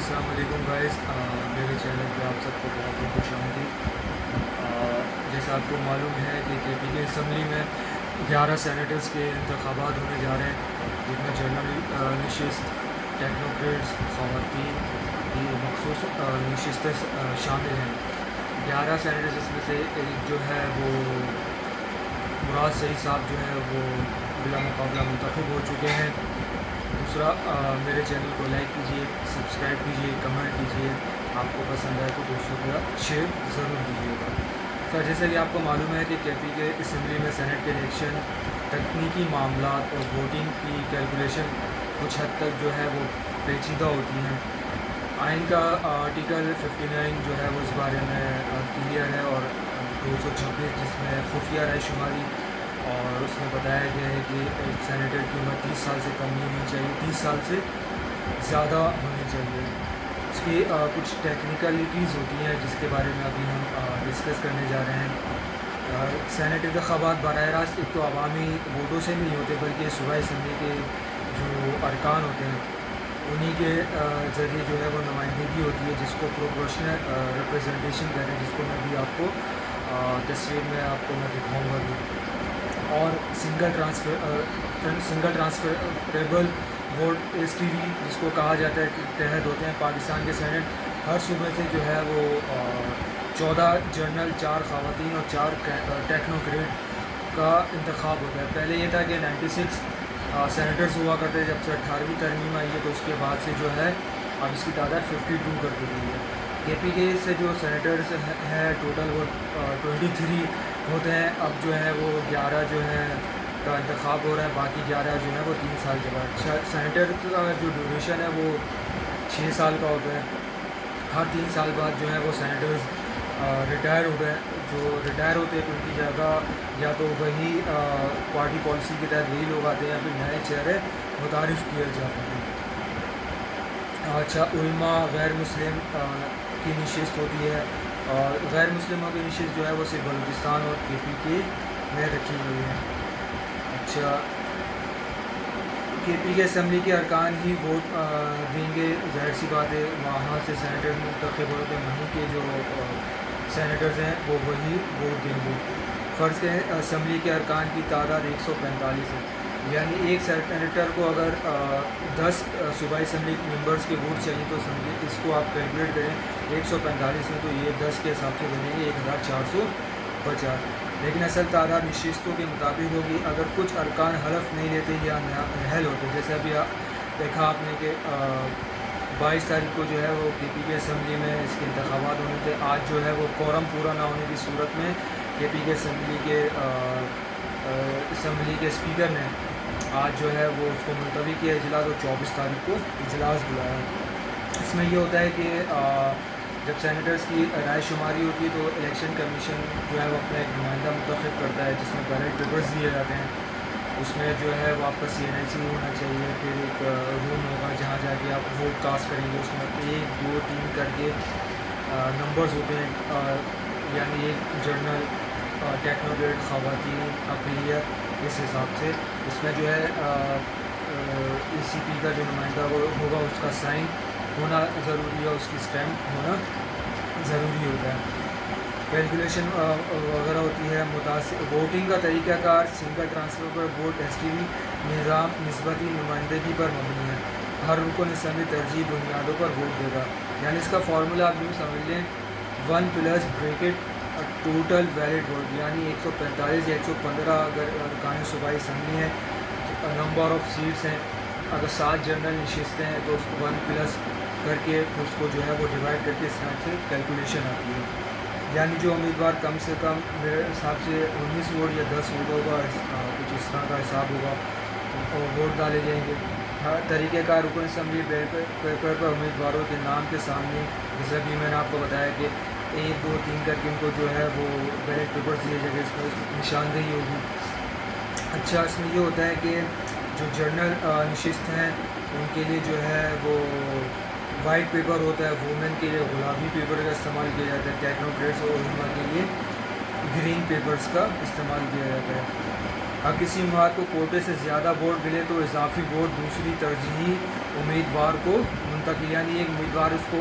अस्सलाम वालेकुम गाइस, मेरे चैनल पे आप सबको बहुत बहुत खुश आमदीद। जैसा आपको मालूम है कि के पी के असम्बली में 11 सैनेटर्स के इंतखाबात होने जा रहे हैं, जिनमें जनरल नशिस्त, टेक्नोक्रेट्स, ख़वातीन की मखसूस नशिस्तें शामिल हैं। 11 सैनेटर्स इसमें से एक जो है वो मुराद सईद साहब जो है वो बिला मुकाबला मुंतखब हो चुके हैं। दूसरा, मेरे चैनल को लाइक कीजिए, सब्सक्राइब कीजिए, कमेंट कीजिए, आपको पसंद आए तो दोस्तों के साथ शेयर ज़रूर कीजिएगा। तो जैसे कि आपको मालूम है कि के पी के असम्बली में सेनेट के इलेक्शन, तकनीकी मामलात और वोटिंग की कैलकुलेशन कुछ हद तक जो है वो पेचीदा होती हैं। आइन का आर्टिकल 59 जो है वो इस बारे में क्लियर है, और 226 जिसमें खुफिया राय शुमारी, और उसमें बताया गया है कि एक सेनेटर की उम्र 30 साल से कम नहीं होनी चाहिए, 30 साल से ज़्यादा होनी चाहिए। इसकी कुछ टेक्निकलिटीज़ होती हैं जिसके बारे में अभी हम डिस्कस करने जा रहे हैं। सेनेट इंतखाबात बराह रास्त एक तो अवामी वोटों से नहीं होते, बल्कि सूबाई असम्बली के जो अरकान होते हैं उन्हीं के ज़रिए जो है वो नुमाइंदगी होती है, जिसको प्रोपोर्शनल रिप्रेजेंटेशन कहते हैं, जिसको मैं भी आपको तस्वीर में आपको मैं दिखाऊँगा भी। और सिंगल ट्रांसफरेबल वोट STV जिसको कहा जाता है कि तहत होते हैं पाकिस्तान के सेनेट हर सूबे से जो है वो 14 जनरल, 4 ख़वातीन और 4 टेक्नोक्रेट का इंतखाब होता है। पहले ये था कि 96 सेनेटर्स हुआ करते, जब से 18वीं तरमीम आई है तो उसके बाद से जो है अब इसकी तादाद 52 कर दी गई है। के पी के से जो सेनेटर्स हैं टोटल वो 23 होते हैं। अब जो है वो 11 जो है का इंतखाब हो रहा है, बाकी 11 जो है वो 3 साल के बाद। सेनेटर का जो ड्यूरेशन है वो 6 साल का होता है। हर 3 साल बाद जो है वो सेनेटर्स रिटायर हो गए। जो रिटायर होते हैं तो उनकी जगह या तो वही पार्टी पॉलिसी के तहत वही लोग आते हैं, या फिर नए चेहरे मुतारिफ़ किए जाते हैं। अच्छा, उल्मा गैर मुस्लिम की नशिस्त होती है, और गैर मुस्लिमों की नशिस्त जो है वो सिर्फ बलूचिस्तान और के पी में रखी हुई है। अच्छा, के पी के असम्बली के अरकान ही वोट देंगे, ज़ाहिर सी बात है, वहाँ से सेनेटर मुंतखब होते हैं, वहीं के जो सेनेटर्स हैं वो वही वोट देंगे। फ़र्ज़ के असम्बली के अरकान की तादाद 145 है, यानी एक सेनेटर को अगर 10 सूबाई असम्बली मेंबर्स के वोट चाहिए तो समझिए इसको आप कैलकुलेट करें 145 में, तो ये 10 के हिसाब से बनेंगे 1450। लेकिन असल तादाद नशिस्तों के मुताबिक होगी। अगर कुछ अरकान हलफ नहीं लेते या नहल होते, जैसे अभी देखा आपने कि 22 तारीख को जो है वो के पी के असम्बली में इसके इंतखाबात होने थे। आज जो है वो कोरम पूरा ना होने की सूरत में के पी के असम्बली के स्पीकर ने आज जो है वो उसको मुलतवी किया इजलास, और 24 तारीख को इजलास बुलाया। इसमें ये होता है कि जब सेनेटर्स की राय शुमारी होती है तो इलेक्शन कमीशन जो है वो अपना एक नुमाइंदा मुंतखब करता है, जिसमें बैलेट पेपर्स दिए जाते हैं। उसमें जो है वो आपका CNIC होना चाहिए, फिर एक रूम होगा जहाँ जाके आप वोट कास्ट करेंगे। उसमें 1, 2, 3 करके नंबर्स होते हैं, यानी एक जनरल, टेक्नोक्रेट, ख़वातीन, अक़लियत, इस हिसाब से इसमें जो है ECP का जो नुमाइंदा वो होगा उसका साइन होना ज़रूरी है, उसकी स्टैम्प होना ज़रूरी होता है। कैलकुलेशन वगैरह होती है। वोटिंग का तरीक़ाकार सिंगल ट्रांसफ़र पर वोट STV निज़ाम निस्बती नुमाइंदगी पर मबनी है। हर रुकन असम्बली तरजीह बुनियादों पर वोट देगा, यानी इसका फार्मूला आप यूँ समझ लें 1 plus bracket total valid vote, यानी 145 या 115 अगर अरकान सूबाई असम्बली है, नंबर ऑफ़ सीट्स हैं, अगर 7 जनरल नशिस्तें हैं तो उसको 1 प्लस करके उसको जो है वो डिवाइड करके इस तरह से कैलकुलेशन आती है। यानी जो उम्मीदवार कम से कम मेरे हिसाब से 19 वोट या 10 वोट होगा, कुछ इस तरह का हिसाब होगा, और वोट डाले जाएंगे। हर तरीक़ेकार रुकन असम्बली पेपर पर उम्मीदवारों के नाम के सामने, जैसे अभी मैंने आपको बताया कि 1, 2, 3 करके उनको जो है वो बैलेट पेपर्स दिए जाएंगे, इस पर निशानदेही होगी। अच्छा, इसमें ये होता है कि जो जनरल नशिस्त हैं उनके लिए जो है वो वाइट पेपर होता है, वुमेन के लिए गुलाबी पेपर का इस्तेमाल किया जाता है, टेक्नोक्रेट्स और उलमा के लिए ग्रीन पेपर्स का इस्तेमाल किया जाता है। اگر کسی امیدوار کو کوٹے سے زیادہ ووٹ ملے تو اضافی ووٹ دوسری ترجیحی امیدوار کو منتقل، یعنی ایک امیدوار اس کو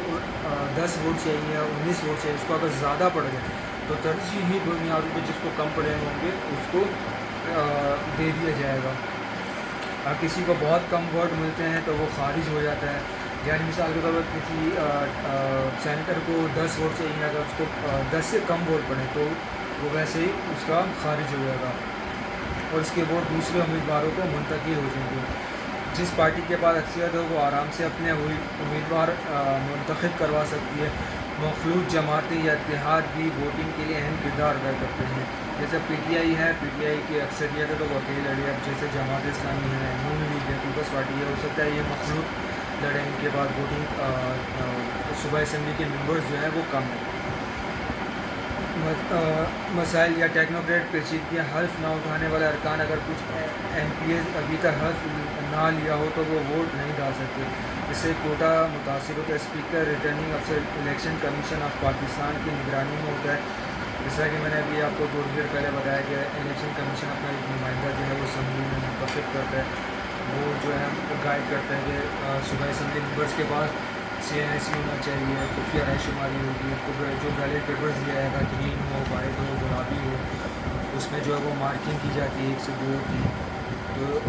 10 ووٹ چاہیے یا 19 ووٹ چاہیے، اس کو اگر زیادہ پڑ گئے تو ترجیحی بنیادوں پہ جس کو کم پڑے ہوں گے اس کو دے دیا جائے گا۔ اگر کسی کو بہت کم ووٹ ملتے ہیں تو وہ خارج ہو جاتا ہے، یعنی مثال کے طور پر کسی سینیٹر کو 10 ووٹ چاہیے، اگر اس کو 10 سے کم ووٹ پڑے تو وہ ویسے ہی اس کا خارج ہو جائے گا اور اس کے ووٹ دوسرے امیدواروں کو منتقل ہو جائیں گے۔ جس پارٹی کے پاس اکثریت ہو وہ آرام سے اپنے امیدوار منتخب کروا سکتی ہے۔ مخلوط جماعتیں یا اتحاد بھی ووٹنگ کے لیے اہم کردار ادا کرتے ہیں، جیسے پی ٹی آئی ہے، پی ٹی آئی کی اکثریت ہے تو وہ اکیلے لڑے، اب جیسے جماعت اسلامی ہے، نون لیگ ہے، پیپلز پارٹی ہے، ہو سکتا ہے یہ مخلوط لڑے، ان کے بعد ووٹنگ صوبائی اسمبلی کے ممبرز جو ہے وہ کم ہیں۔ مسائل یا ٹیکنوکریٹ پیچیدگیاں، حلف نہ اٹھانے والے ارکان اگر کچھ ایم پی ایز ابھی تک حلف نہ لیا ہو تو وہ ووٹ نہیں ڈال سکتے، اس سے کوٹا متاثر ہوتا ہے۔ اسپیکر ریٹرننگ افسر الیکشن کمیشن آف پاکستان کی نگرانی میں ہوتا ہے، جیسا کہ میں نے ابھی آپ کو تھوڑی دیر پہلے بتایا کہ الیکشن کمیشن اپنا ایک نمائندہ جو ہے وہ اسمبلی میں منتخب کرتا ہے، وہ جو ہے گائیڈ کرتا ہے کہ صوبائی اسمبلی ممبرس کے پاس سی این ایس سی ہونا چاہیے، خفیہ رائے شماری ہوگی، جو بیلٹ پیپرز دیا جائے گا گرین ہو، وائٹ ہو، گلابی ہو، اس میں جو ہے وہ مارکنگ کی جاتی ہے 1 سے 2 کی،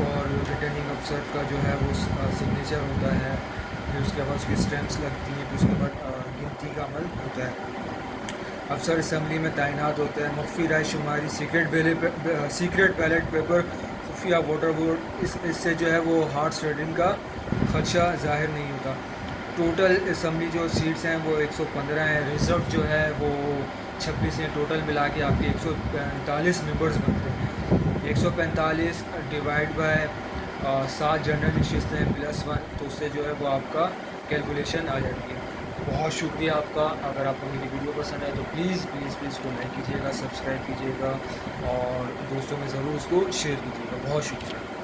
اور ریٹرننگ افسر کا جو ہے وہ سگنیچر ہوتا ہے، پھر اس کے بعد اس کی اسٹیمپس لگتی ہیں، پھر اس کے بعد گنتی کا عمل ہوتا ہے۔ افسر اسمبلی میں تعینات ہوتا ہے۔ مخفی رائے شماری، سیکریٹ بیلٹ پیپر، خفیہ ووٹر ووٹ، اس سے جو ہے وہ ہارڈ ریڈنگ کا خدشہ ظاہر نہیں ہوتا۔ ٹوٹل اسمبلی جو سیٹس ہیں وہ 115 ہیں، ریزرو جو ہے وہ 26 ہیں، ٹوٹل ملا کے آپ کے 145 ممبرز بنتے ہیں۔ 145 ڈیوائڈ بائی 7 جنرل نشستیں +1، تو اس سے جو ہے وہ آپ کا کیلکولیشن آ جاتی ہے۔ بہت شکریہ آپ کا، اگر آپ کو میری ویڈیو پسند آئے تو پلیز کو لائک کیجیے گا، سبسکرائب کیجیے گا اور دوستوں میں ضرور اس کو شیئر کیجیے گا۔ بہت شکریہ۔